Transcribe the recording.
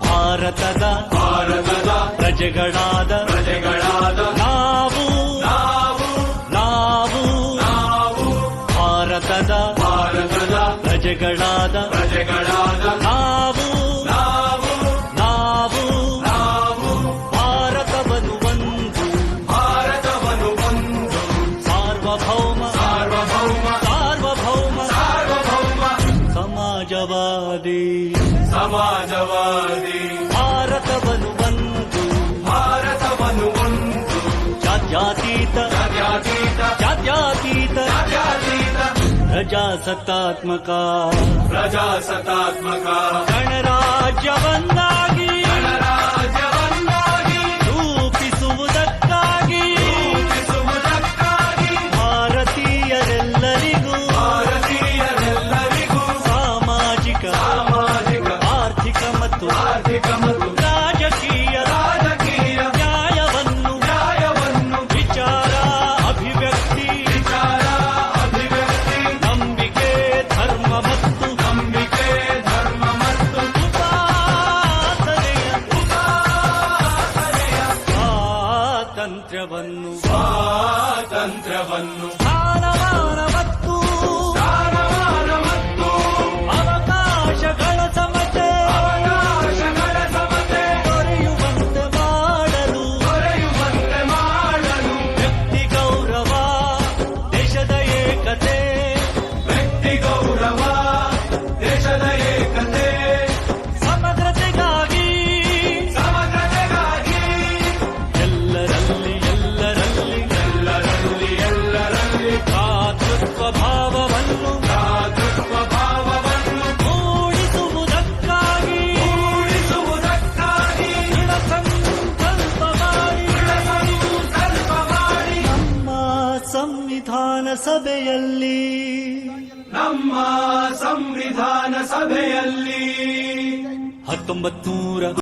ಭಾರತದ ಪ್ರಜೆಗಳಾದ ನಾವು ಭಾರತದ ಪ್ರಜೆಗಳಾದ ನಾವು ಭಾರತವನ್ನು ಒಂದು ಸಾರ್ವಭೌಮ ಸಮಾಜವಾದಿ ಭಾರತವನ್ನು ಒಂದು ಜಾತ್ಯತೀತ ಪ್ರಜಾಸತ್ತಾತ್ಮಕ ಗಣರಾಜ್ಯವನ್ನಾಗಿ ರೂಪಿಸುವುದಕ್ಕಾಗಿ ಭಾರತೀಯರೆಲ್ಲರಿಗೂ ಸಾಮಾಜಿಕ ಆರ್ಥಿಕ ಮತ್ತು ರಾಜಕೀಯ ನ್ಯಾಯವನ್ನು ವಿಚಾರ ಅಭಿವ್ಯಕ್ತಿ ನಂಬಿಕೆ ಧರ್ಮ ಮತ್ತು ಸ್ವಾತಂತ್ರ್ಯವನ್ನು ಸ್ಥಾನಮಾನ ಮತ್ತು ಅವಕಾಶಗಳ ಸಮತೆ ದೊರೆಯುವಂತೆ ಮಾಡಲು ವ್ಯಕ್ತಿ ಗೌರವ ದೇಶದ ಏಕತೆ ಸಮಗ್ರತೆಗಾಗಿ ಎಲ್ಲರಲ್ಲಿ ಭ್ರಾತೃತ್ವ ಭಾವವನ್ನು ಮೂಡಿಸುವುದಕ್ಕಾಗಿ ದೃಢ ಸಂಕಲ್ಪ ಮಾಡಿ ನಮ್ಮ ಸಂವಿಧಾನ ಸಭೆಯಲ್ಲಿ 1900